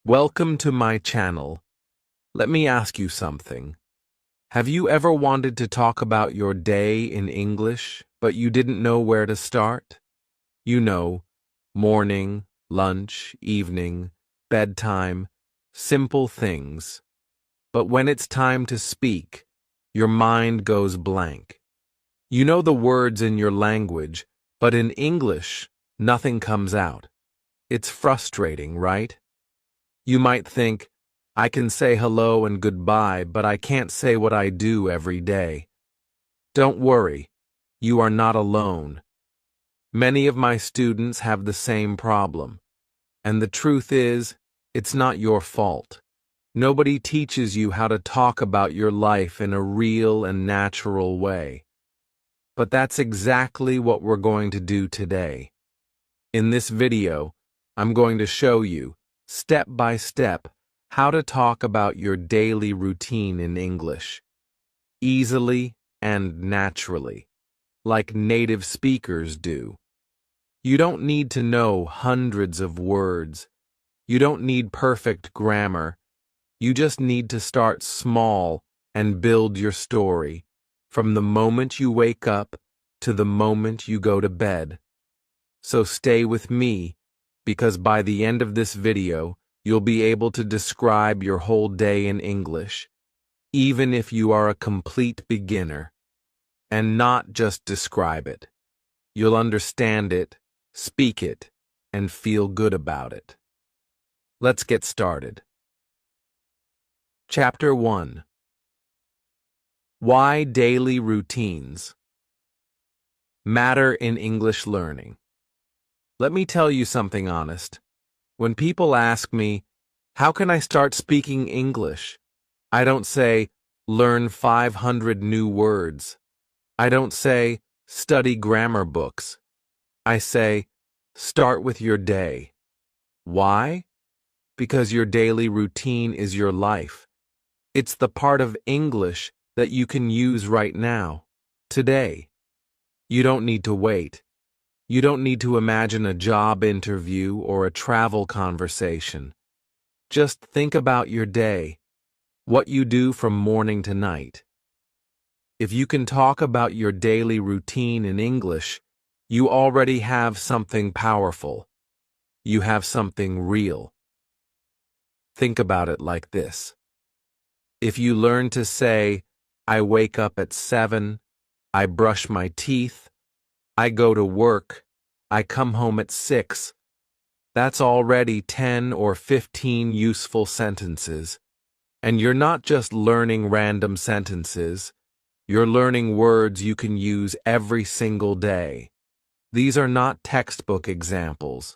Welcome to my channel. Let me ask you something. Have you ever wanted to talk about your day in English, but you didn't know where to start? You know, morning, lunch, evening, bedtime, simple things. But when it's time to speak, your mind goes blank. You know the words in your language, but in English, nothing comes out. It's frustrating, right? You might think, I can say hello and goodbye, but I can't say what I do every day. Don't worry, you are not alone. Many of my students have the same problem. And the truth is, it's not your fault. Nobody teaches you how to talk about your life in a real and natural way. But that's exactly what we're going to do today. In this video, I'm going to show you, step by step, how to talk about your daily routine in English, easily and naturally, like native speakers do. You don't need to know hundreds of words. You don't need perfect grammar. You just need to start small and build your story, from the moment you wake up to the moment you go to bed. So stay with me, because by the end of this video, you'll be able to describe your whole day in English, even if you are a complete beginner, and not just describe it. You'll understand it, speak it, and feel good about it. Let's get started. Chapter 1. Why daily routines matter in English learning. Let me tell you something honest. When people ask me, how can I start speaking English? I don't say, learn 500 new words. I don't say, study grammar books. I say, start with your day. Why? Because your daily routine is your life. It's the part of English that you can use right now, today. You don't need to wait. You don't need to imagine a job interview or a travel conversation. Just think about your day, what you do from morning to night. If you can talk about your daily routine in English, you already have something powerful. You have something real. Think about it like this. If you learn to say, I wake up at 7, I brush my teeth, I go to work, I come home at 6. That's already 10 or 15 useful sentences. And you're not just learning random sentences, you're learning words you can use every single day. These are not textbook examples.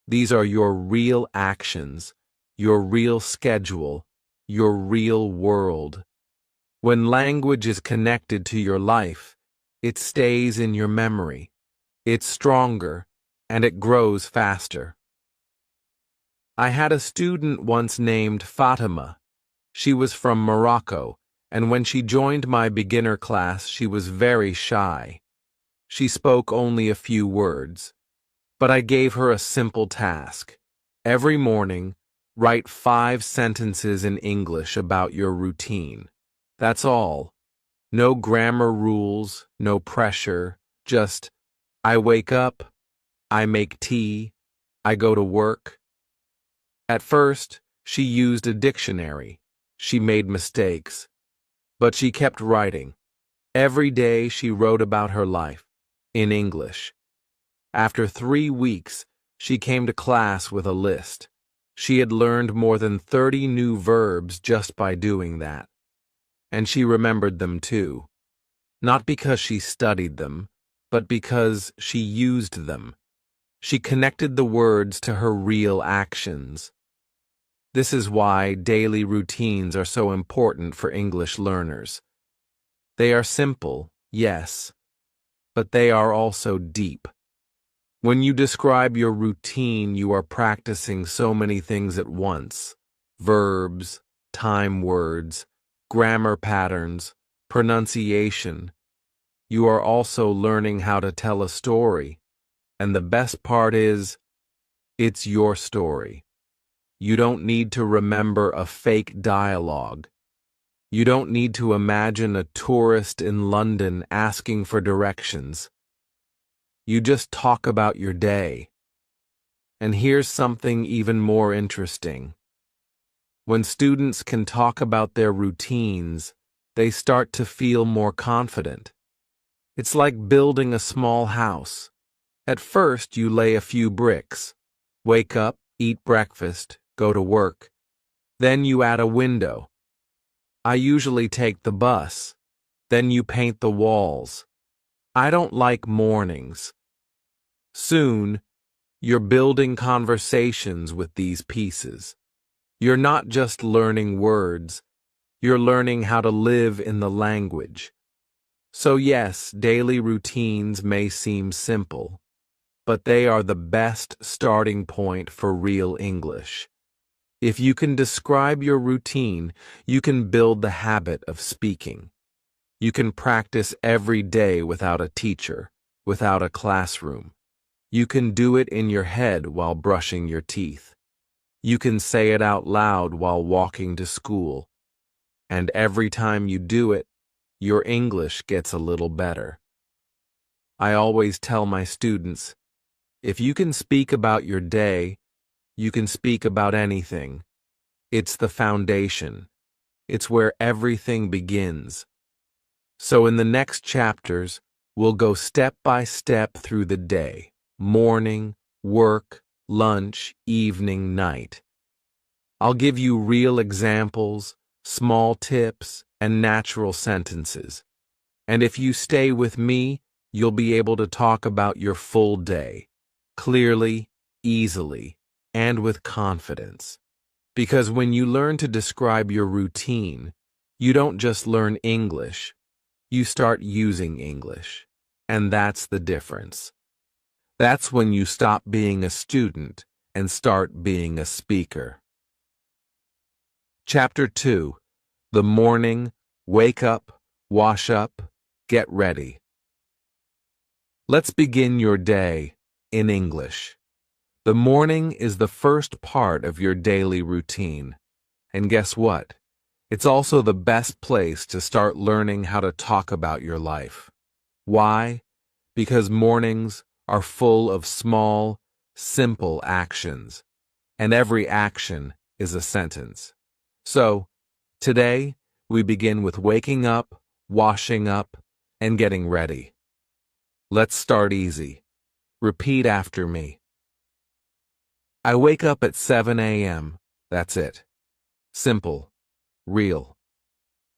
These are your real actions, your real schedule, your real world. When language is connected to your life, it stays in your memory. It's stronger, and it grows faster. I had a student once named Fatima. She was from Morocco, and when she joined my beginner class, she was very shy. She spoke only a few words. But I gave her a simple task. Every morning, write 5 sentences in English about your routine. That's all. No grammar rules, no pressure, just I wake up, I make tea, I go to work. At first, she used a dictionary. She made mistakes. But she kept writing. Every day she wrote about her life, in English. After 3 weeks, she came to class with a list. She had learned more than 30 new verbs just by doing that. And she remembered them too. Not because she studied them, but because she used them. She connected the words to her real actions. This is why daily routines are so important for English learners. They are simple, yes, but they are also deep. When you describe your routine, you are practicing so many things at once: verbs, time words, grammar patterns, pronunciation. You are also learning how to tell a story. And the best part is, it's your story. You don't need to remember a fake dialogue. You don't need to imagine a tourist in London asking for directions. You just talk about your day. And here's something even more interesting. When students can talk about their routines, they start to feel more confident. It's like building a small house. At first, you lay a few bricks. Wake up, eat breakfast, go to work. Then you add a window. I usually take the bus. Then you paint the walls. I don't like mornings. Soon, you're building conversations with these pieces. You're not just learning words, you're learning how to live in the language. So yes, daily routines may seem simple, but they are the best starting point for real English. If you can describe your routine, you can build the habit of speaking. You can practice every day without a teacher, without a classroom. You can do it in your head while brushing your teeth. You can say it out loud while walking to school. And every time you do it, your English gets a little better. I always tell my students, if you can speak about your day, you can speak about anything. It's the foundation. It's where everything begins. So in the next chapters, we'll go step by step through the day, morning, work, lunch, evening, night. I'll give you real examples, small tips, and natural sentences. And if you stay with me, you'll be able to talk about your full day, clearly, easily, and with confidence. Because when you learn to describe your routine, you don't just learn English, you start using English. And that's the difference. That's when you stop being a student and start being a speaker. Chapter 2. The morning, wake up, wash up, get ready. Let's begin your day in English. The morning is the first part of your daily routine. And guess what? It's also the best place to start learning how to talk about your life. Why? Because mornings are full of small, simple actions, and every action is a sentence. So, today, we begin with waking up, washing up, and getting ready. Let's start easy. Repeat after me. I wake up at 7 a.m. That's it. Simple. Real.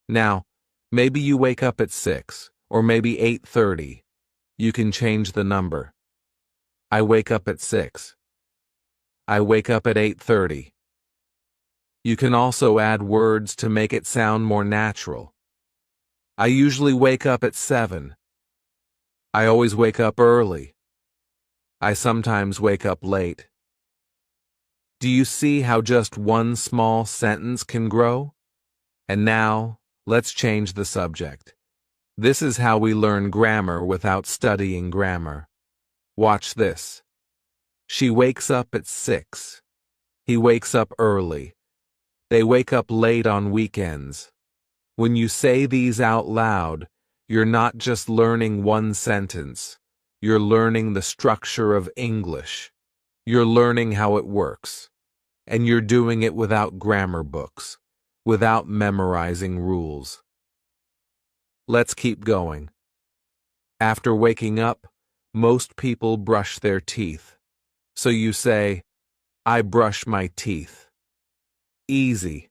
Now, maybe you wake up at 6, or maybe 8:30. You can change the number. I wake up at 6. I wake up at 8:30. You can also add words to make it sound more natural. I usually wake up at 7. I always wake up early. I sometimes wake up late. Do you see how just one small sentence can grow? And now, let's change the subject. This is how we learn grammar without studying grammar. Watch this. She wakes up at 6. He wakes up early. They wake up late on weekends. When you say these out loud, you're not just learning one sentence. You're learning the structure of English. You're learning how it works. And you're doing it without grammar books, without memorizing rules. Let's keep going. After waking up, most people brush their teeth. So you say, I brush my teeth. Easy.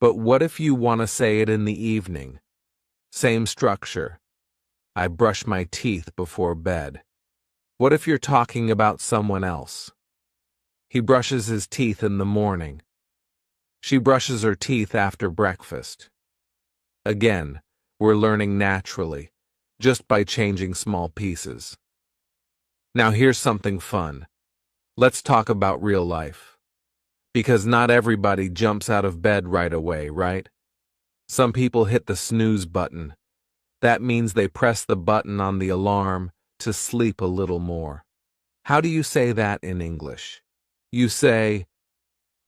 But what if you want to say it in the evening? Same structure. I brush my teeth before bed. What if you're talking about someone else? He brushes his teeth in the morning. She brushes her teeth after breakfast. Again, we're learning naturally, just by changing small pieces. Now here's something fun. Let's talk about real life. Because not everybody jumps out of bed right away, right? Some people hit the snooze button. That means they press the button on the alarm to sleep a little more. How do you say that in English? You say,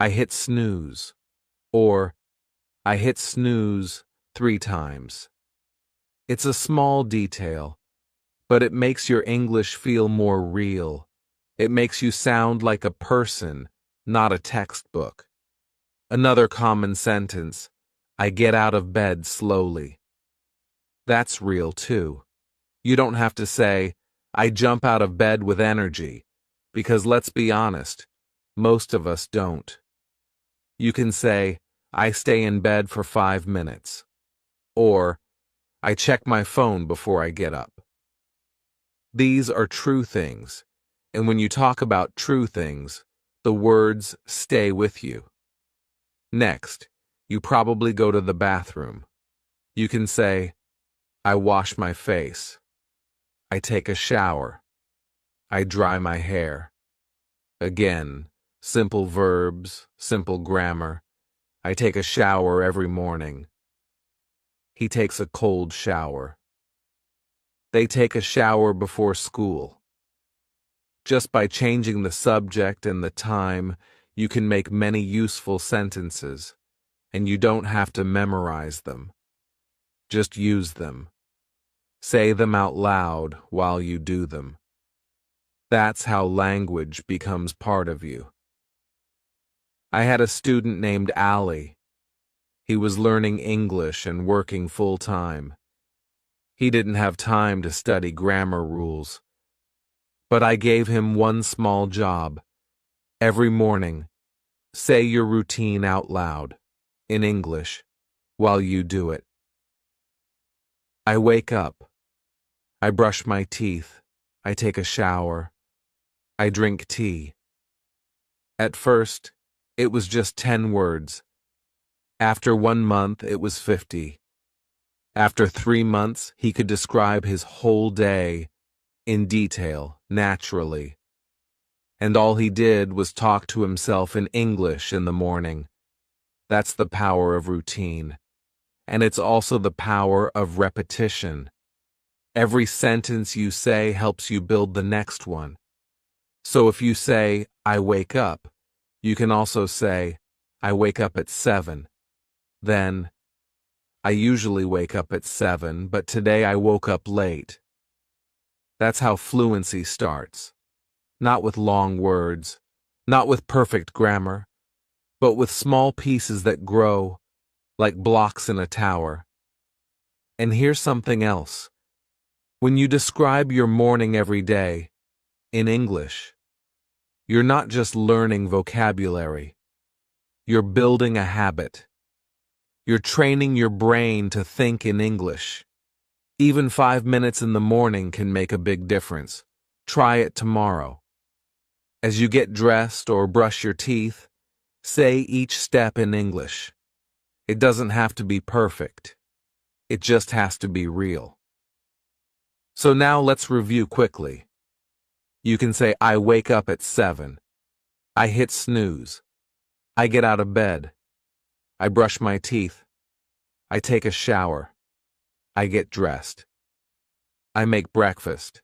I hit snooze, or I hit snooze 3 times. It's a small detail, but it makes your English feel more real. It makes you sound like a person, not a textbook. Another common sentence, I get out of bed slowly. That's real too. You don't have to say, I jump out of bed with energy, because let's be honest, most of us don't. You can say, I stay in bed for 5 minutes. Or, I check my phone before I get up. These are true things, and when you talk about true things, the words stay with you. Next, you probably go to the bathroom. You can say, I wash my face. I take a shower. I dry my hair. Again, simple verbs, simple grammar. I take a shower every morning. He takes a cold shower. They take a shower before school. Just by changing the subject and the time, you can make many useful sentences, and you don't have to memorize them. Just use them. Say them out loud while you do them. That's how language becomes part of you. I had a student named Ali. He was learning English and working full-time. He didn't have time to study grammar rules. But I gave him one small job. Every morning, say your routine out loud, in English, while you do it. I wake up. I brush my teeth. I take a shower. I drink tea. At first, it was just 10 words. After 1 month, it was 50. After 3 months, he could describe his whole day in detail, naturally. And all he did was talk to himself in English in the morning. That's the power of routine. And it's also the power of repetition. Every sentence you say helps you build the next one. So if you say, I wake up, you can also say, I wake up at 7. Then, I usually wake up at 7, but today I woke up late. That's how fluency starts. Not with long words, not with perfect grammar, but with small pieces that grow like blocks in a tower. And here's something else. When you describe your morning every day, in English, you're not just learning vocabulary. You're building a habit. You're training your brain to think in English. Even 5 minutes in the morning can make a big difference. Try it tomorrow. As you get dressed or brush your teeth, say each step in English. It doesn't have to be perfect. It just has to be real. So now let's review quickly. You can say, I wake up at 7. I hit snooze. I get out of bed. I brush my teeth. I take a shower. I get dressed. I make breakfast.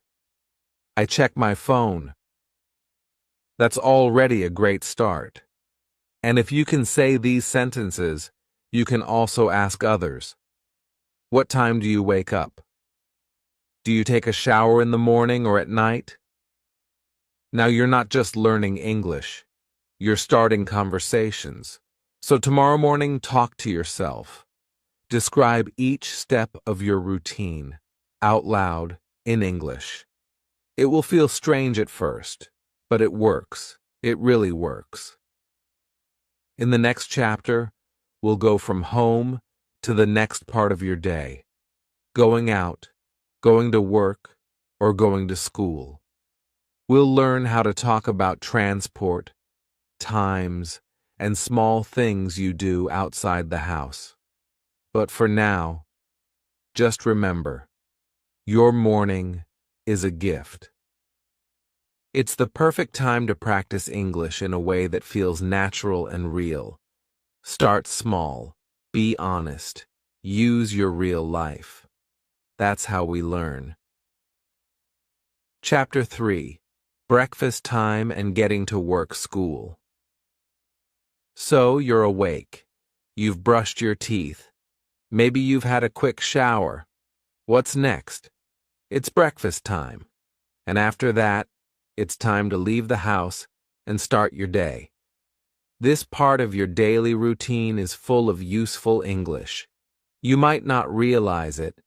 I check my phone. That's already a great start. And if you can say these sentences, you can also ask others. What time do you wake up? Do you take a shower in the morning or at night? Now you're not just learning English. You're starting conversations. So tomorrow morning, talk to yourself. Describe each step of your routine, out loud, in English. It will feel strange at first, but it works. It really works. In the next chapter, we'll go from home to the next part of your day. Going out, going to work, or going to school. We'll learn how to talk about transport, times, and small things you do outside the house. But for now, just remember, your morning is a gift. It's the perfect time to practice English in a way that feels natural and real. Start small, be honest, use your real life. That's how we learn. Chapter 3. Breakfast time and getting to work school. So you're awake. You've brushed your teeth. Maybe you've had a quick shower. What's next? It's breakfast time. And after that, it's time to leave the house and start your day. This part of your daily routine is full of useful English. You might not realize it,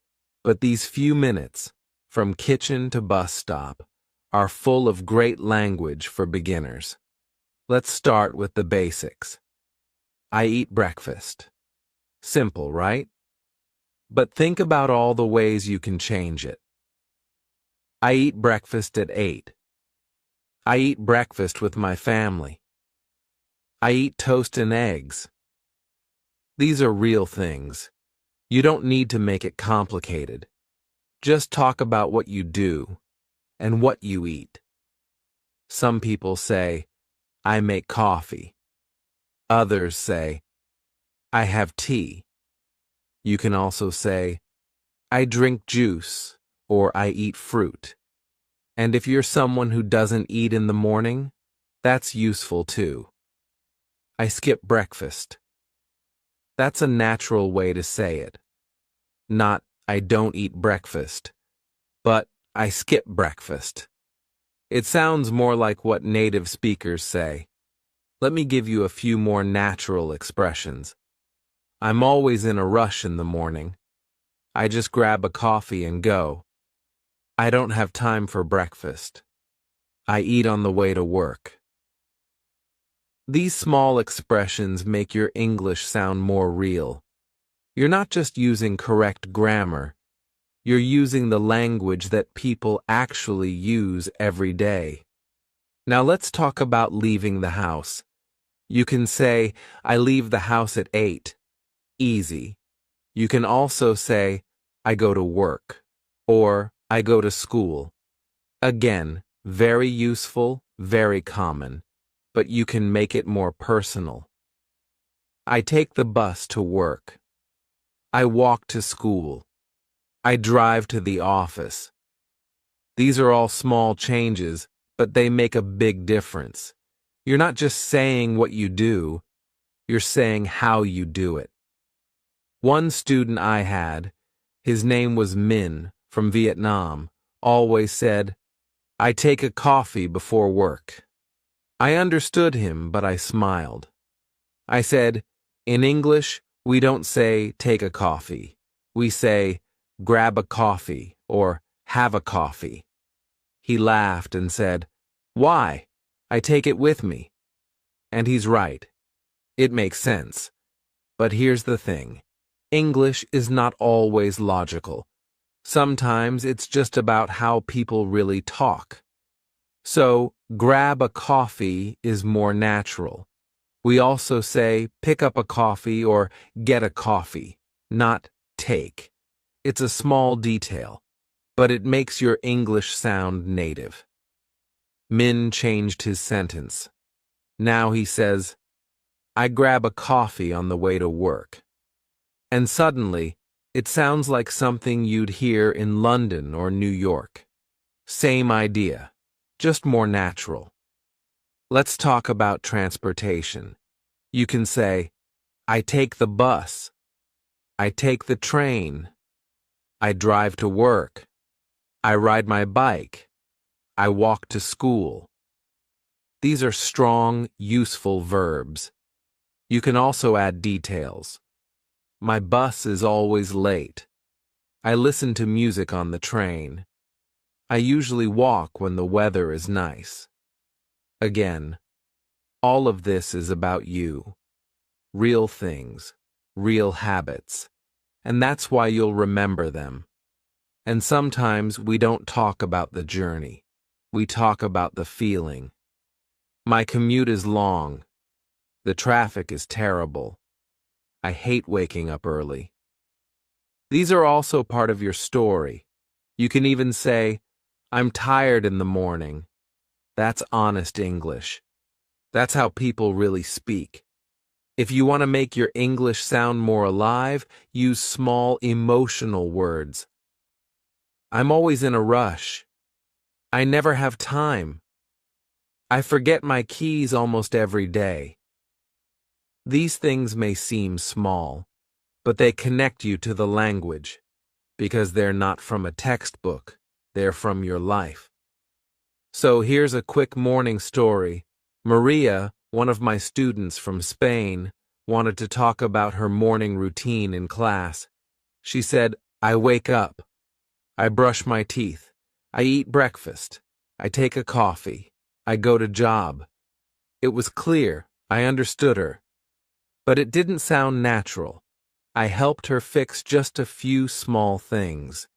but these few minutes, from kitchen to bus stop, are full of great language for beginners. Let's start with the basics. I eat breakfast. Simple, right? But think about all the ways you can change it. I eat breakfast at 8. I eat breakfast with my family. I eat toast and eggs. These are real things. You don't need to make it complicated. Just talk about what you do and what you eat. Some people say, I make coffee. Others say, I have tea. You can also say, I drink juice or I eat fruit. And if you're someone who doesn't eat in the morning, that's useful too. I skip breakfast. That's a natural way to say it. Not, I don't eat breakfast, but I skip breakfast. It sounds more like what native speakers say. Let me give you a few more natural expressions. I'm always in a rush in the morning. I just grab a coffee and go. I don't have time for breakfast. I eat on the way to work. These small expressions make your English sound more real. You're not just using correct grammar. You're using the language that people actually use every day. Now let's talk about leaving the house. You can say, I leave the house at 8. Easy. You can also say, I go to work, or I go to school. Again, very useful, very common, but you can make it more personal. I take the bus to work. I walk to school. I drive to the office. These are all small changes, but they make a big difference. You're not just saying what you do, you're saying how you do it. One student I had, his name was Min, from Vietnam, always said, I take a coffee before work. I understood him, but I smiled. I said, in English, we don't say take a coffee. We say grab a coffee or have a coffee. He laughed and said, why? I take it with me. And he's right. It makes sense. But here's the thing. English is not always logical. Sometimes it's just about how people really talk. So, grab a coffee is more natural. We also say pick up a coffee or get a coffee, not take. It's a small detail, but it makes your English sound native. Min changed his sentence. Now he says, I grab a coffee on the way to work. And suddenly, it sounds like something you'd hear in London or New York. Same idea, just more natural. Let's talk about transportation. You can say, I take the bus. I take the train. I drive to work. I ride my bike. I walk to school. These are strong, useful verbs. You can also add details. My bus is always late. I listen to music on the train. I usually walk when the weather is nice. Again, all of this is about you. Real things, real habits. And that's why you'll remember them. And sometimes we don't talk about the journey. We talk about the feeling. My commute is long. The traffic is terrible. I hate waking up early. These are also part of your story. You can even say, I'm tired in the morning. That's honest English. That's how people really speak. If you want to make your English sound more alive, use small emotional words. I'm always in a rush. I never have time. I forget my keys almost every day. These things may seem small, but they connect you to the language, because they're not from a textbook, they're from your life. So here's a quick morning story. Maria, one of my students from Spain, wanted to talk about her morning routine in class. She said, I wake up, I brush my teeth, I eat breakfast, I take a coffee, I go to job. It was clear, I understood her. But it didn't sound natural. I helped her fix just a few small things.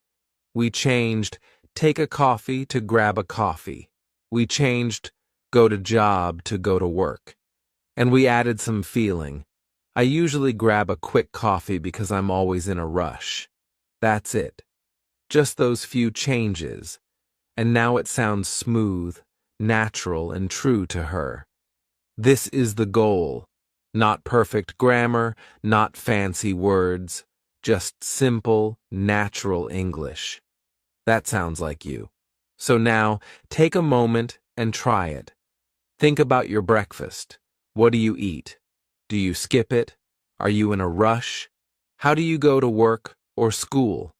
We changed take a coffee to grab a coffee. We changed go to job to go to work. And we added some feeling. I usually grab a quick coffee because I'm always in a rush. That's it. Just those few changes. And now it sounds smooth, natural, and true to her. This is the goal. Not perfect grammar, not fancy words, just simple, natural English. That sounds like you. So now, take a moment and try it. Think about your breakfast. What do you eat? Do you skip it? Are you in a rush? How do you go to work or school?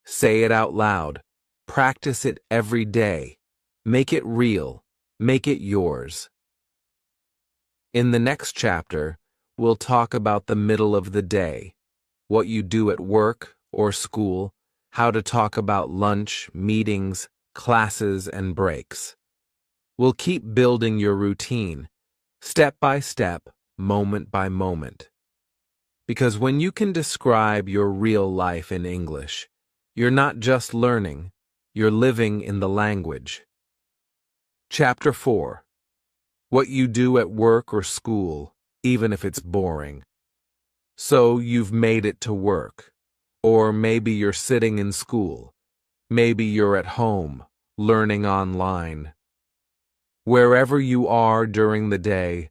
Say it out loud. Practice it every day. Make it real. Make it yours. In the next chapter, we'll talk about the middle of the day, what you do at work or school, how to talk about lunch, meetings, classes, and breaks. We'll keep building your routine, step by step, moment by moment. Because when you can describe your real life in English, you're not just learning, you're living in the language. Chapter 4. What you do at work or school, even if it's boring. So you've made it to work. Or maybe you're sitting in school. Maybe you're at home, learning online. Wherever you are during the day,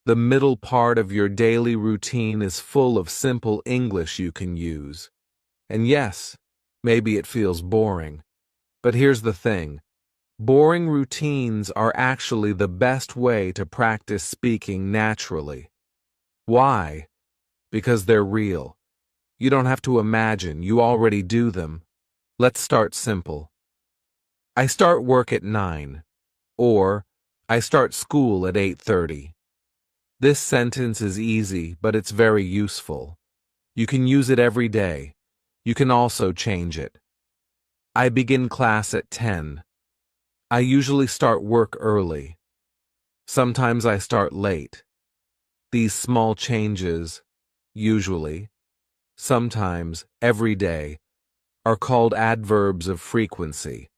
the middle part of your daily routine is full of simple English you can use. And yes, maybe it feels boring. But here's the thing. Boring routines are actually the best way to practice speaking naturally. Why? Because they're real. You don't have to imagine, you already do them. Let's start simple. I start work at 9, or I start school at 8:30. This sentence is easy, but it's very useful. You can use it every day. You can also change it. I begin class at 10. I usually start work early. Sometimes I start late. These small changes, usually, sometimes, every day, are called adverbs of frequency.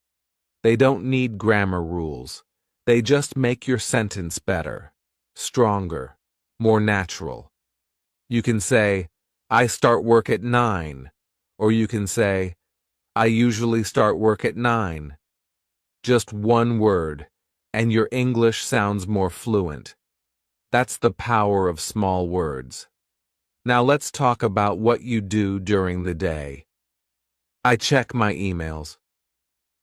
They don't need grammar rules. They just make your sentence better, stronger, more natural. You can say, I start work at 9, or you can say, I usually start work at 9. Just one word, and your English sounds more fluent. That's the power of small words. Now let's talk about what you do during the day. I check my emails.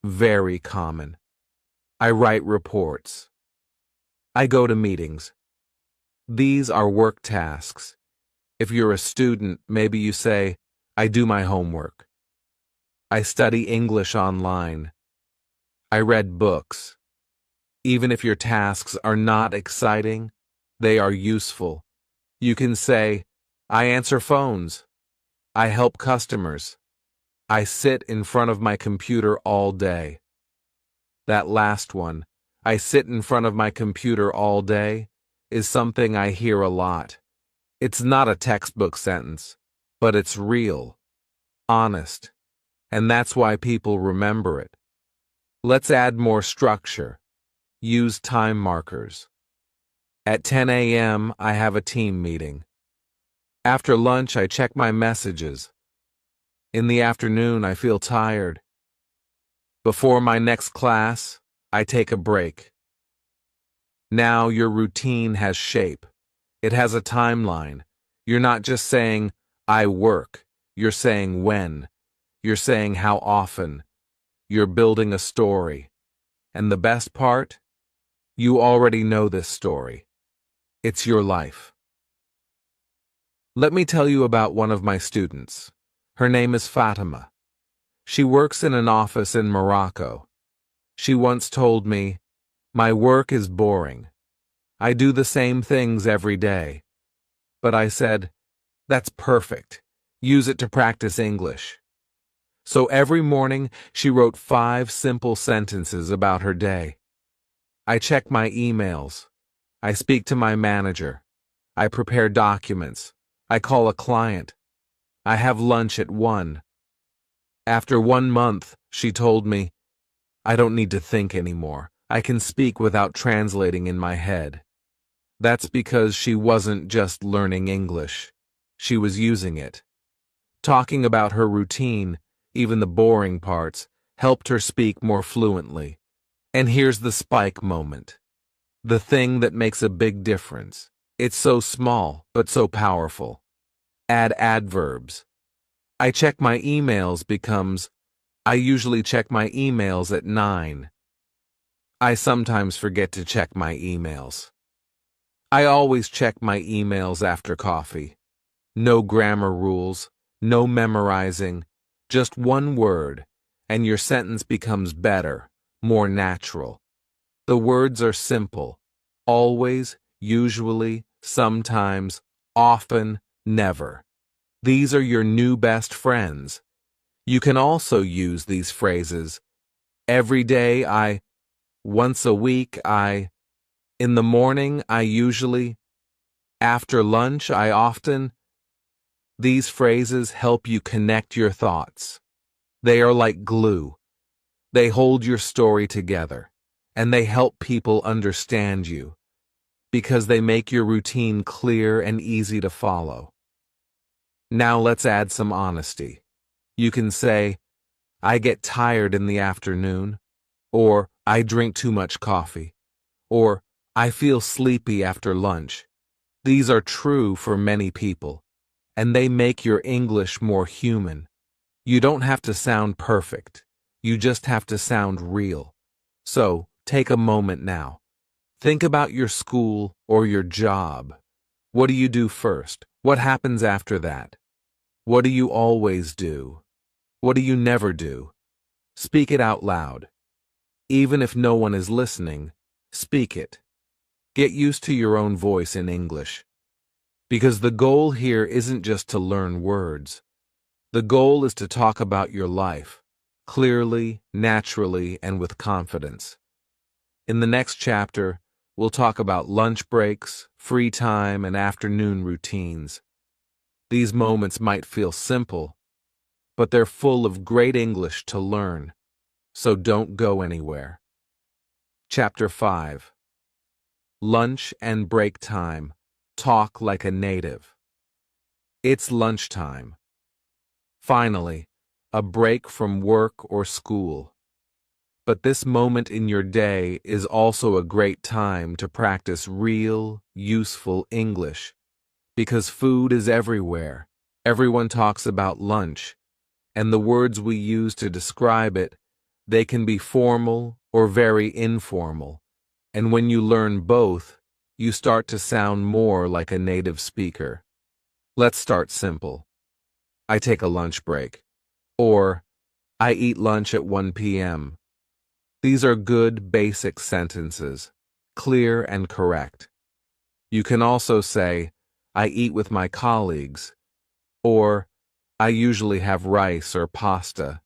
Very common. I write reports. I go to meetings. These are work tasks. If you're a student, maybe you say, I do my homework. I study English online. I read books. Even if your tasks are not exciting, they are useful. You can say, I answer phones. I help customers. I sit in front of my computer all day. That last one, I sit in front of my computer all day, is something I hear a lot. It's not a textbook sentence, but it's real, honest, and that's why people remember it. Let's add more structure. Use time markers. At 10 a.m., I have a team meeting. After lunch, I check my messages. In the afternoon, I feel tired. Before my next class, I take a break. Now your routine has shape. It has a timeline. You're not just saying, I work. You're saying when. You're saying how often. You're building a story. And the best part? You already know this story. It's your life. Let me tell you about one of my students. Her name is Fatima. She works in an office in Morocco. She once told me, "My work is boring. I do the same things every day." But I said, "That's perfect. Use it to practice English." So every morning, she wrote 5 simple sentences about her day. I check my emails. I speak to my manager. I prepare documents. I call a client. I have lunch at 1. After 1 month, she told me, "I don't need to think anymore. I can speak without translating in my head." That's because she wasn't just learning English. She was using it. Talking about her routine, even the boring parts, helped her speak more fluently. And here's the spike moment. The thing that makes a big difference. It's so small, but so powerful. Add adverbs. I check my emails becomes, I usually check my emails at 9. I sometimes forget to check my emails. I always check my emails after coffee. No grammar rules, no memorizing, just one word, and your sentence becomes better, more natural. The words are simple. Always, usually, sometimes, often, never. These are your new best friends. You can also use these phrases. Every day I, once a week I, in the morning I usually, after lunch I often. These phrases help you connect your thoughts. They are like glue. They hold your story together, and they help people understand you, because they make your routine clear and easy to follow. Now let's add some honesty. You can say, "I get tired in the afternoon," or "I drink too much coffee," or "I feel sleepy after lunch." These are true for many people, and they make your English more human. You don't have to sound perfect. You just have to sound real. So, take a moment now. Think about your school or your job. What do you do first? What happens after that? What do you always do? What do you never do? Speak it out loud. Even if no one is listening, speak it. Get used to your own voice in English. Because the goal here isn't just to learn words. The goal is to talk about your life, clearly, naturally, and with confidence. In the next chapter, we'll talk about lunch breaks, free time, and afternoon routines. These moments might feel simple, but they're full of great English to learn, so don't go anywhere. Chapter 5. Lunch and break time. Talk like a native. It's lunchtime. Finally, a break from work or school. But this moment in your day is also a great time to practice real, useful English. Because food is everywhere. Everyone talks about lunch, and the words we use to describe it, they can be formal or very informal. And when you learn both, you start to sound more like a native speaker. Let's start simple. I take a lunch break. Or, I eat lunch at 1 p.m. These are good, basic sentences, clear and correct. You can also say, I eat with my colleagues, or I usually have rice or pasta.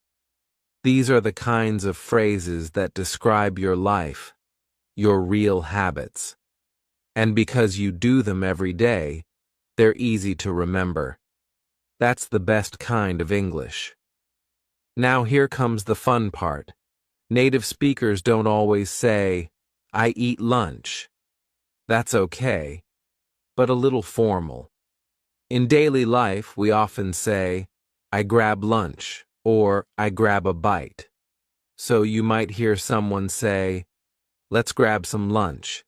These are the kinds of phrases that describe your life, your real habits. And because you do them every day, they're easy to remember. That's the best kind of English. Now here comes the fun part. Native speakers don't always say, I eat lunch. That's okay, but a little formal. In daily life, we often say, I grab lunch, or I grab a bite. So you might hear someone say, let's grab some lunch.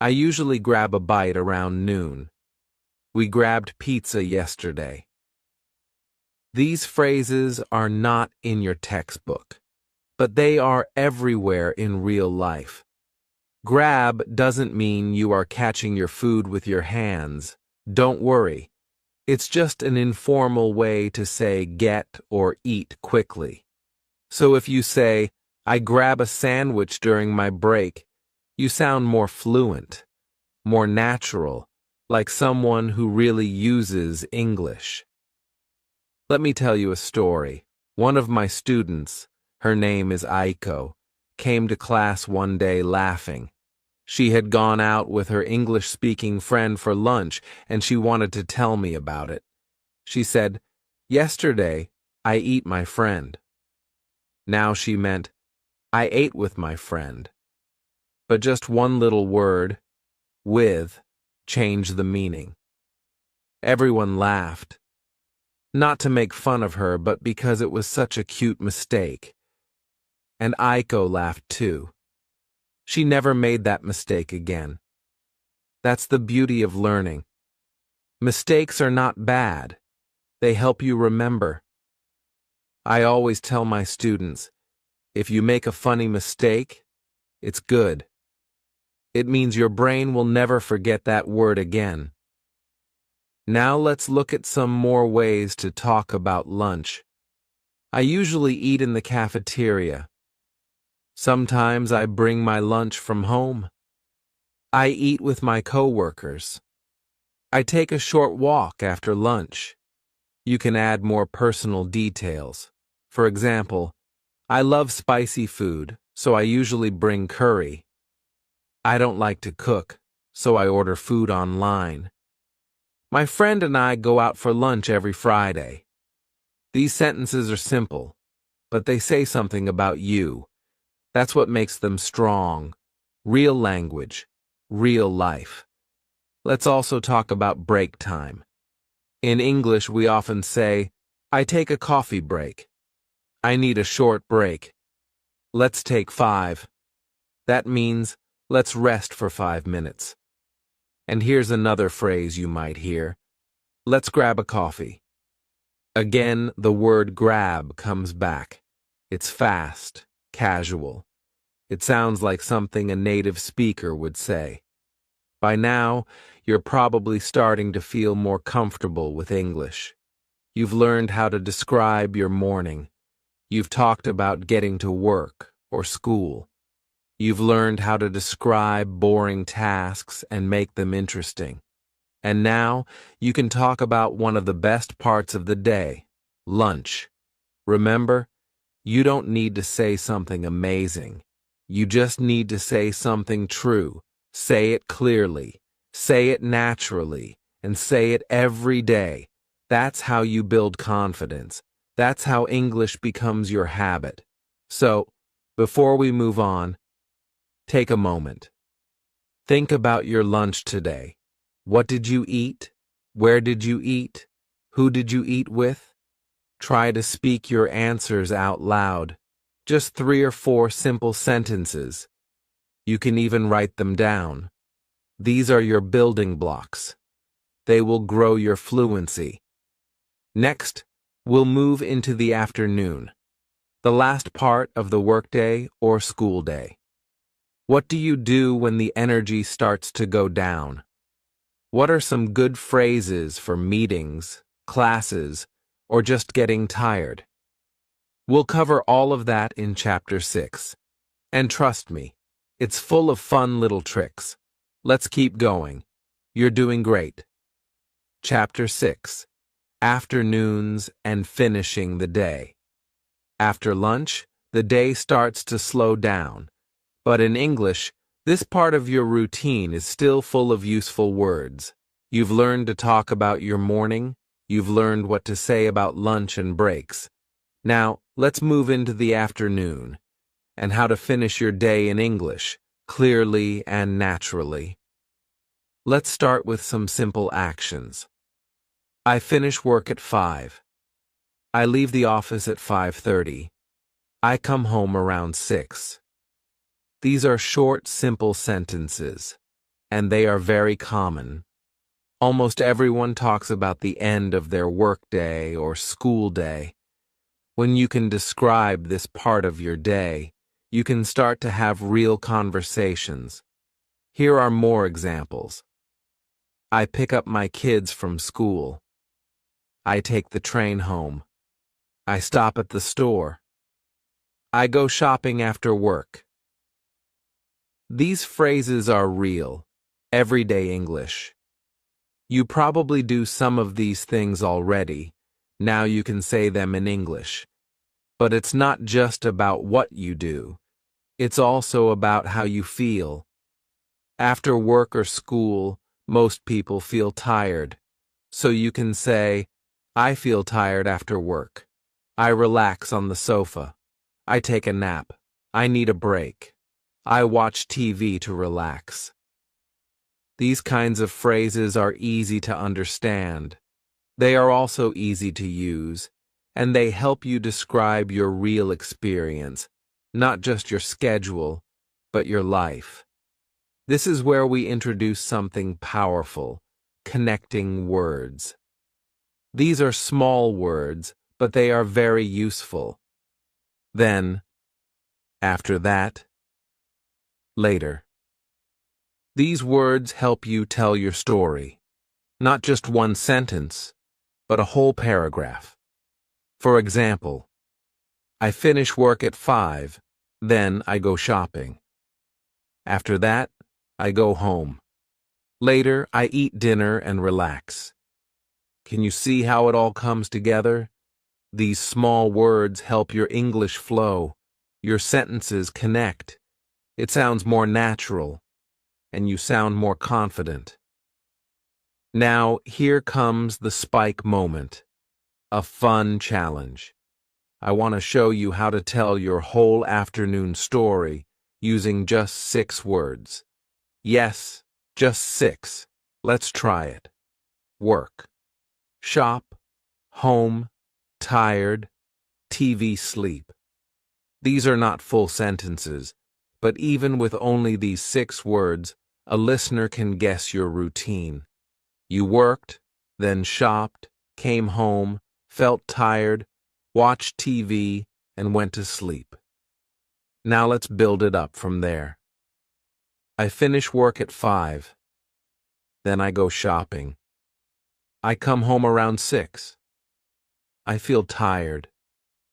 I usually grab a bite around noon. We grabbed pizza yesterday. These phrases are not in your textbook, but they are everywhere in real life. Grab doesn't mean you are catching your food with your hands. Don't worry, It's just an informal way to say get or eat quickly. So if you say, I grab a sandwich during my break, you sound more fluent, more natural, like someone who really uses English. Let me tell you a story. One of my students, her name is Aiko, came to class one day laughing. She had gone out with her English-speaking friend for lunch, and she wanted to tell me about it. She said, "Yesterday, I eat my friend." Now she meant, I ate with my friend. But just one little word, with, changed the meaning. Everyone laughed. Not to make fun of her, but because it was such a cute mistake. And Aiko laughed too. She never made that mistake again. That's the beauty of learning. Mistakes are not bad. They help you remember. I always tell my students, if you make a funny mistake, it's good. It means your brain will never forget that word again. Now let's look at some more ways to talk about lunch. I usually eat in the cafeteria. Sometimes I bring my lunch from home. I eat with my coworkers. I take a short walk after lunch. You can add more personal details. For example, I love spicy food, so I usually bring curry. I don't like to cook, so I order food online. My friend and I go out for lunch every Friday. These sentences are simple, but they say something about you. That's what makes them strong. Real language, real life. Let's also talk about break time. In English, we often say, I take a coffee break. I need a short break. Let's take 5. That means, let's rest for 5 minutes. And here's another phrase you might hear. Let's grab a coffee. Again, the word grab comes back. It's fast, casual. It sounds like something a native speaker would say. By now, you're probably starting to feel more comfortable with English. You've learned how to describe your morning. You've talked about getting to work or school. You've learned how to describe boring tasks and make them interesting. And now, you can talk about one of the best parts of the day, lunch. Remember, you don't need to say something amazing. You just need to say something true. Say it clearly. Say it naturally. And say it every day. That's how you build confidence. That's how English becomes your habit. So, before we move on, take a moment. Think about your lunch today. What did you eat? Where did you eat? Who did you eat with? Try to speak your answers out loud. Just 3 or 4 simple sentences. You can even write them down. These are your building blocks. They will grow your fluency. Next, we'll move into the afternoon, the last part of the workday or school day. What do you do when the energy starts to go down? What are some good phrases for meetings, classes, or just getting tired? We'll cover all of that in Chapter 6. And trust me, it's full of fun little tricks. Let's keep going. You're doing great. Chapter 6. Afternoons and finishing the day. After lunch, the day starts to slow down. But in English, this part of your routine is still full of useful words. You've learned to talk about your morning. You've learned what to say about lunch and breaks. Now, let's move into the afternoon and how to finish your day in English, clearly and naturally. Let's start with some simple actions. I finish work at 5. I leave the office at 5:30. I come home around 6. These are short, simple sentences, and they are very common. Almost everyone talks about the end of their workday or school day. When you can describe this part of your day, you can start to have real conversations. Here are more examples. I pick up my kids from school. I take the train home. I stop at the store. I go shopping after work. These phrases are real, everyday English. You probably do some of these things already. Now you can say them in English. But it's not just about what you do. It's also about how you feel. After work or school, most people feel tired. So you can say, I feel tired after work. I relax on the sofa. I take a nap. I need a break. I watch TV to relax. These kinds of phrases are easy to understand. They are also easy to use, and they help you describe your real experience, not just your schedule, but your life. This is where we introduce something powerful, connecting words. These are small words, but they are very useful. Then, after that, later. These words help you tell your story, not just one sentence, but a whole paragraph. For example, I finish work at 5, then I go shopping. After that, I go home. Later, I eat dinner and relax. Can you see how it all comes together? These small words help your English flow. Your sentences connect. It sounds more natural, and you sound more confident. Now, here comes the spike moment. A fun challenge. I want to show you how to tell your whole afternoon story using just 6 words. Yes, just 6. Let's try it. Work. Shop. Home. Tired. TV, sleep. These are not full sentences, but even with only these 6 words, a listener can guess your routine. You worked, then shopped, came home, felt tired, watched TV, and went to sleep. Now let's build it up from there. I finish work at 5. Then I go shopping. I come home around 6. I feel tired,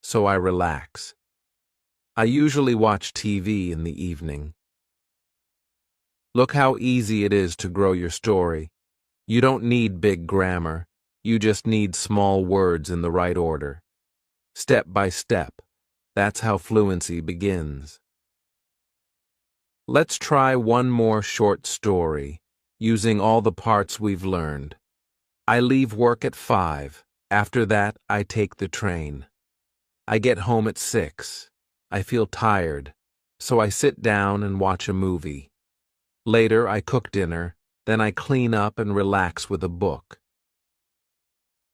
so I relax. I usually watch TV in the evening. Look how easy it is to grow your story. You don't need big grammar. You just need small words in the right order. Step by step. That's how fluency begins. Let's try one more short story, using all the parts we've learned. I leave work at 5. After that, I take the train. I get home at 6. I feel tired, so I sit down and watch a movie. Later, I cook dinner, then I clean up and relax with a book.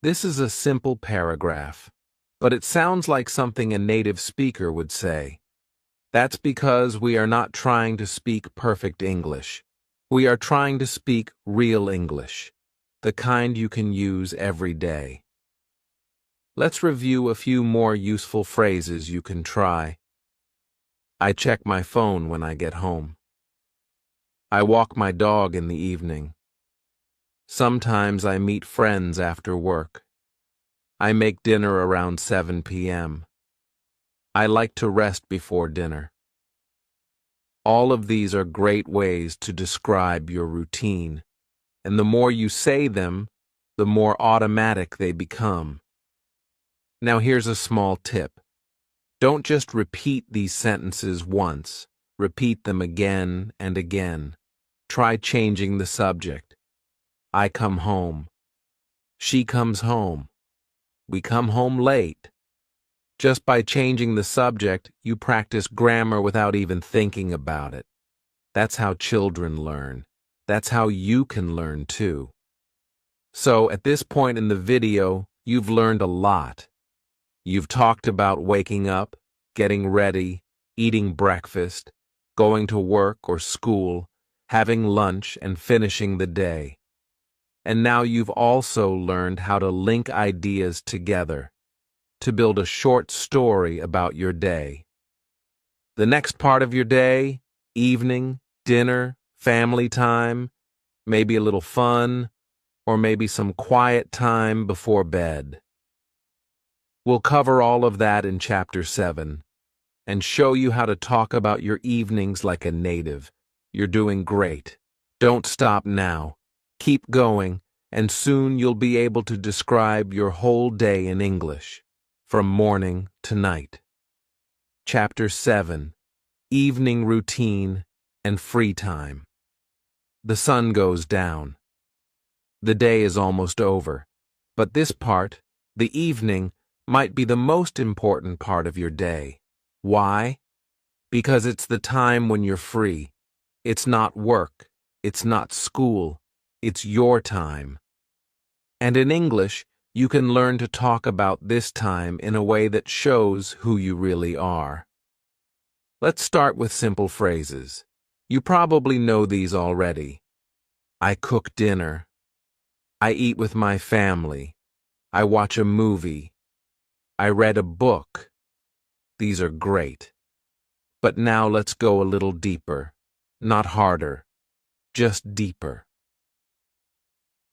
This is a simple paragraph, but it sounds like something a native speaker would say. That's because we are not trying to speak perfect English. We are trying to speak real English, the kind you can use every day. Let's review a few more useful phrases you can try. I check my phone when I get home. I walk my dog in the evening. Sometimes I meet friends after work. I make dinner around 7 p.m. I like to rest before dinner. All of these are great ways to describe your routine, and the more you say them, the more automatic they become. Now here's a small tip. Don't just repeat these sentences once. Repeat them again and again. Try changing the subject. I come home. She comes home. We come home late. Just by changing the subject, you practice grammar without even thinking about it. That's how children learn. That's how you can learn too. So, at this point in the video, you've learned a lot. You've talked about waking up, getting ready, eating breakfast, going to work or school, having lunch, and finishing the day. And now you've also learned how to link ideas together, to build a short story about your day. The next part of your day, evening, dinner, family time, maybe a little fun, or maybe some quiet time before bed. We'll cover all of that in Chapter 7 and show you how to talk about your evenings like a native. You're doing great. Don't stop now. Keep going, and soon you'll be able to describe your whole day in English, from morning to night. Chapter 7: Evening Routine and Free Time. The sun goes down. The day is almost over, but this part, the evening, might be the most important part of your day. Why? Because it's the time when you're free. It's not work. It's not school. It's your time. And in English, you can learn to talk about this time in a way that shows who you really are. Let's start with simple phrases. You probably know these already. I cook dinner. I eat with my family. I watch a movie. I read a book. These are great. But now let's go a little deeper. Not harder, just deeper.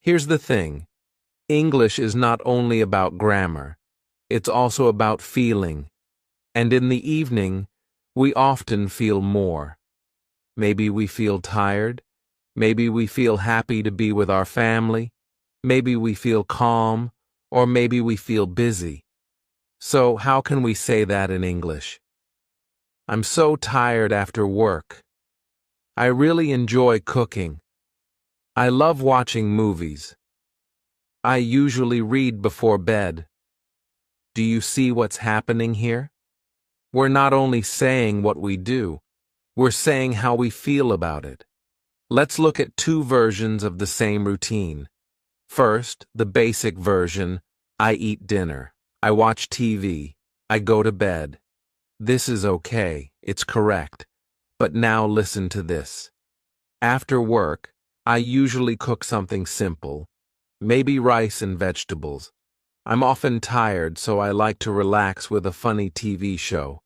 Here's the thing. English is not only about grammar. It's also about feeling. And in the evening, we often feel more. Maybe we feel tired. Maybe we feel happy to be with our family. Maybe we feel calm. Or maybe we feel busy. So how can we say that in English? I'm so tired after work. I really enjoy cooking. I love watching movies. I usually read before bed. Do you see what's happening here? We're not only saying what we do, we're saying how we feel about it. Let's look at two versions of the same routine. First, the basic version: I eat dinner. I watch TV. I go to bed. This is okay. It's correct. But now listen to this. After work, I usually cook something simple. Maybe rice and vegetables. I'm often tired, so I like to relax with a funny TV show.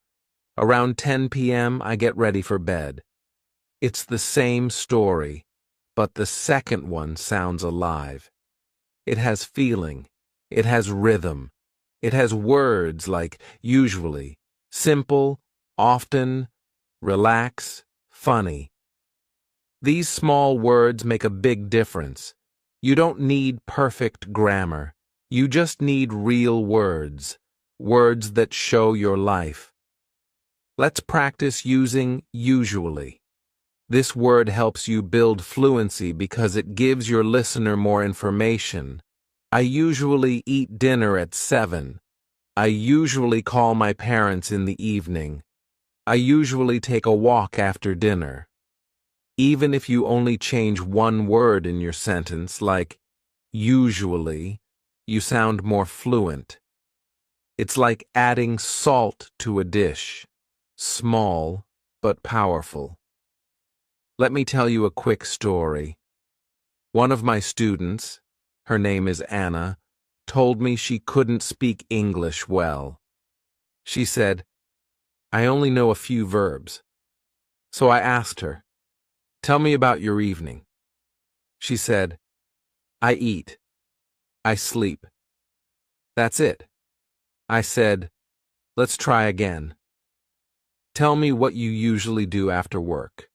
Around 10 p.m., I get ready for bed. It's the same story, but the second one sounds alive. It has feeling. It has rhythm. It has words like usually, simple, often, relax, funny. These small words make a big difference. You don't need perfect grammar. You just need real words, words that show your life. Let's practice using usually. This word helps you build fluency because it gives your listener more information. I usually eat dinner at 7. I usually call my parents in the evening. I usually take a walk after dinner. Even if you only change one word in your sentence, like usually, you sound more fluent. It's like adding salt to a dish. Small, but powerful. Let me tell you a quick story. One of my students, her name is Anna, told me she couldn't speak English well. She said, I only know a few verbs. So I asked her, tell me about your evening. She said, I eat. I sleep. That's it. I said, let's try again. Tell me what you usually do after work.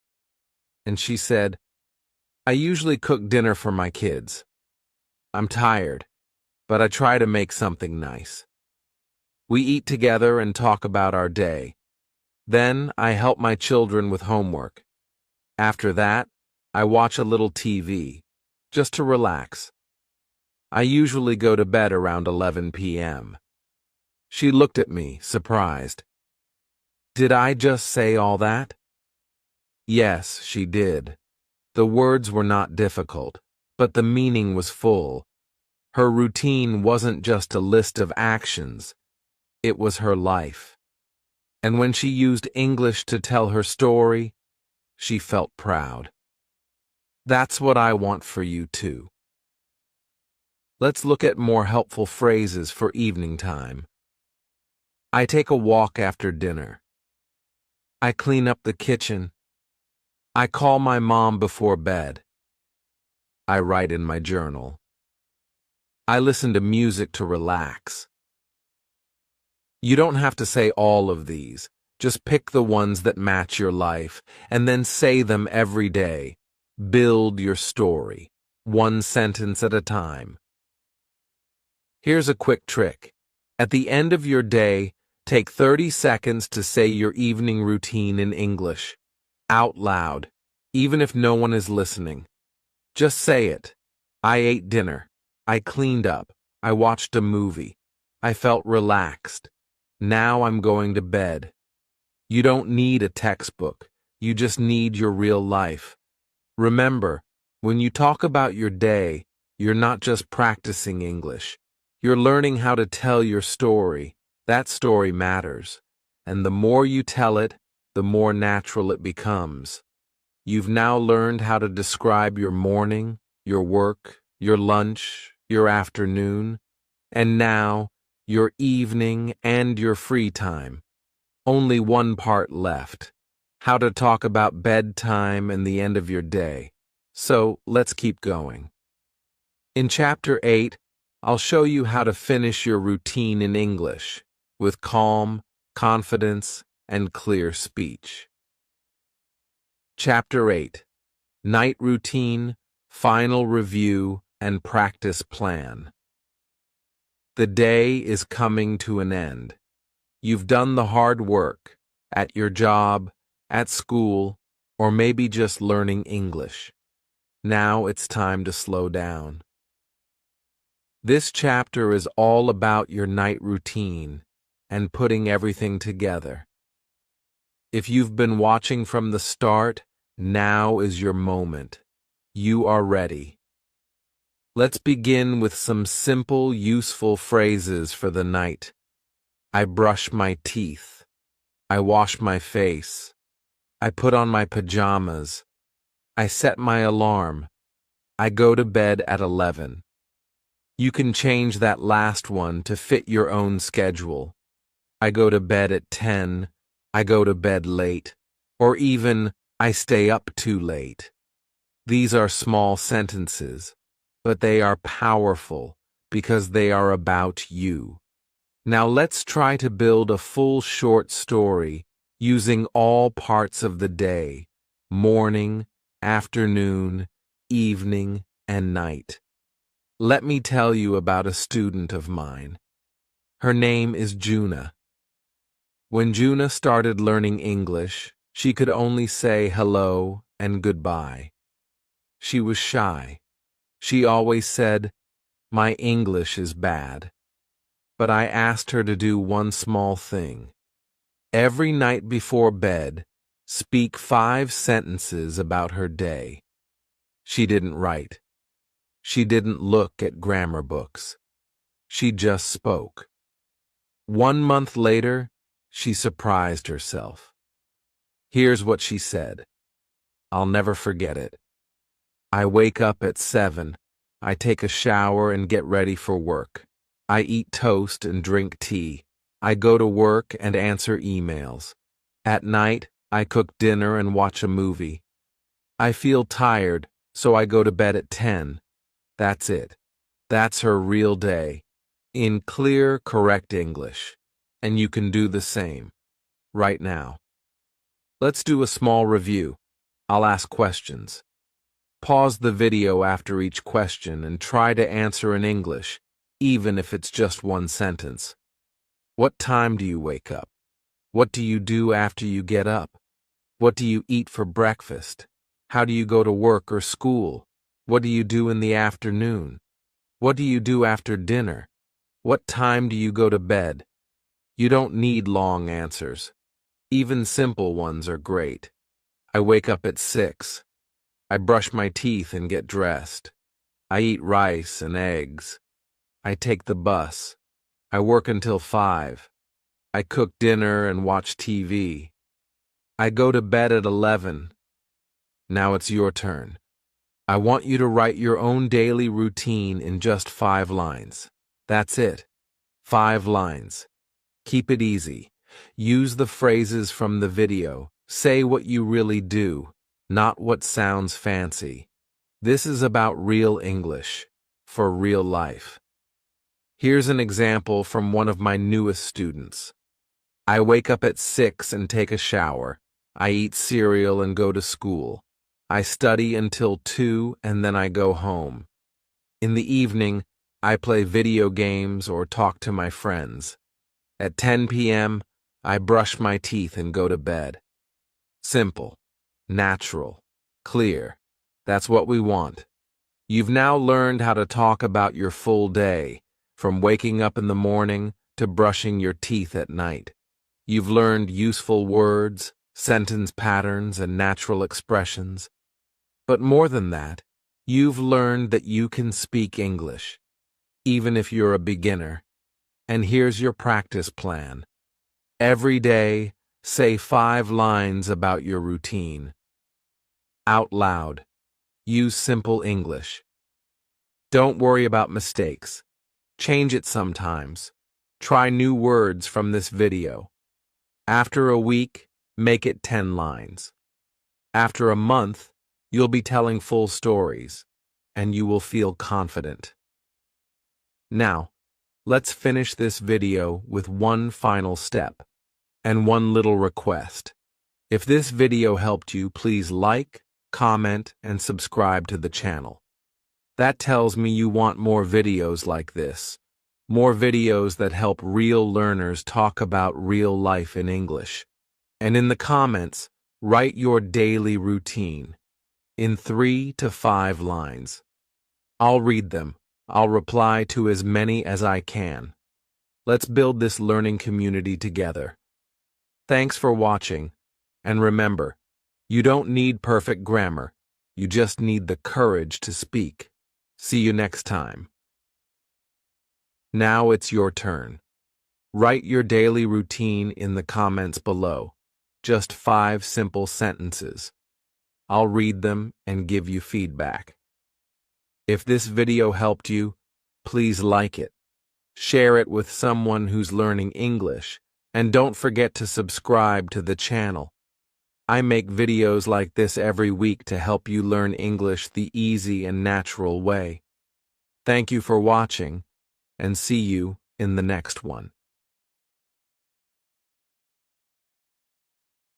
And she said, I usually cook dinner for my kids. I'm tired, but I try to make something nice. We eat together and talk about our day. Then I help my children with homework. After that, I watch a little TV, just to relax. I usually go to bed around 11 p.m. She looked at me, surprised. Did I just say all that? Yes, she did. The words were not difficult, but the meaning was full. Her routine wasn't just a list of actions. It was her life. And when she used English to tell her story, she felt proud. That's what I want for you too. Let's look at more helpful phrases for evening time. I take a walk after dinner. I clean up the kitchen. I call my mom before bed. I write in my journal. I listen to music to relax. You don't have to say all of these. Just pick the ones that match your life, and then say them every day. Build your story, one sentence at a time. Here's a quick trick. At the end of your day, take 30 seconds to say your evening routine in English, out loud, even if no one is listening. Just say it. I ate dinner. I cleaned up. I watched a movie. I felt relaxed. Now I'm going to bed. You don't need a textbook. You just need your real life. Remember, when you talk about your day, you're not just practicing English. You're learning how to tell your story. That story matters. And the more you tell it, the more natural it becomes. You've now learned how to describe your morning, your work, your lunch, your afternoon, and now your evening and your free time. Only one part left. How to talk about bedtime and the end of your day. So let's keep going. In Chapter 8, I'll show you how to finish your routine in English with calm, confidence, and clear speech. Chapter 8. Night Routine, Final Review, and Practice Plan. The day is coming to an end. You've done the hard work at your job, at school, or maybe just learning English. Now it's time to slow down. This chapter is all about your night routine and putting everything together. If you've been watching from the start, now is your moment. You are ready. Let's begin with some simple, useful phrases for the night. I brush my teeth. I wash my face. I put on my pajamas. I set my alarm. I go to bed at 11. You can change that last one to fit your own schedule. I go to bed at 10. I go to bed late. Or even, I stay up too late. These are small sentences, but they are powerful because they are about you. Now let's try to build a full short story using all parts of the day, morning, afternoon, evening, and night. Let me tell you about a student of mine. Her name is Juna. When Juna started learning English, she could only say hello and goodbye. She was shy. She always said, "My English is bad." But I asked her to do one small thing. Every night before bed, speak 5 sentences about her day. She didn't write. She didn't look at grammar books. She just spoke. 1 month later, she surprised herself. Here's what she said. I'll never forget it. I wake up at 7. I take a shower and get ready for work. I eat toast and drink tea. I go to work and answer emails. At night, I cook dinner and watch a movie. I feel tired, so I go to bed at 10. That's it. That's her real day. In clear, correct English. And you can do the same. Right now. Let's do a small review. I'll ask questions. Pause the video after each question and try to answer in English, even if it's just one sentence. What time do you wake up? What do you do after you get up? What do you eat for breakfast? How do you go to work or school? What do you do in the afternoon? What do you do after dinner? What time do you go to bed? You don't need long answers. Even simple ones are great. I wake up at 6. I brush my teeth and get dressed. I eat rice and eggs. I take the bus. I work until 5. I cook dinner and watch TV. I go to bed at 11. Now it's your turn. I want you to write your own daily routine in just 5 lines. That's it. 5 lines. Keep it easy. Use the phrases from the video. Say what you really do, not what sounds fancy. This is about real English, for real life. Here's an example from one of my newest students. I wake up at 6 and take a shower. I eat cereal and go to school. I study until 2 and then I go home. In the evening, I play video games or talk to my friends. At 10 p.m., I brush my teeth and go to bed. Simple, natural, clear. That's what we want. You've now learned how to talk about your full day, from waking up in the morning to brushing your teeth at night. You've learned useful words, sentence patterns, and natural expressions. But more than that, you've learned that you can speak English, even if you're a beginner. And here's your practice plan. Every day, say 5 lines about your routine. Out loud. Use simple English. Don't worry about mistakes. Change it sometimes. Try new words from this video. After a week, make it 10 lines. After a month, you'll be telling full stories, and you will feel confident. Now, let's finish this video with one final step and one little request. If this video helped you, please like, comment, and subscribe to the channel. That tells me you want more videos like this, more videos that help real learners talk about real life in English. And in the comments, write your daily routine in 3 to 5 lines. I'll read them. I'll reply to as many as I can. Let's build this learning community together. Thanks for watching, and remember, you don't need perfect grammar, you just need the courage to speak. See you next time. Now it's your turn. Write your daily routine in the comments below. Just 5 simple sentences. I'll read them and give you feedback. If this video helped you, please like it. Share it with someone who's learning English, and don't forget to subscribe to the channel. I make videos like this every week to help you learn English the easy and natural way. Thank you for watching, and see you in the next one.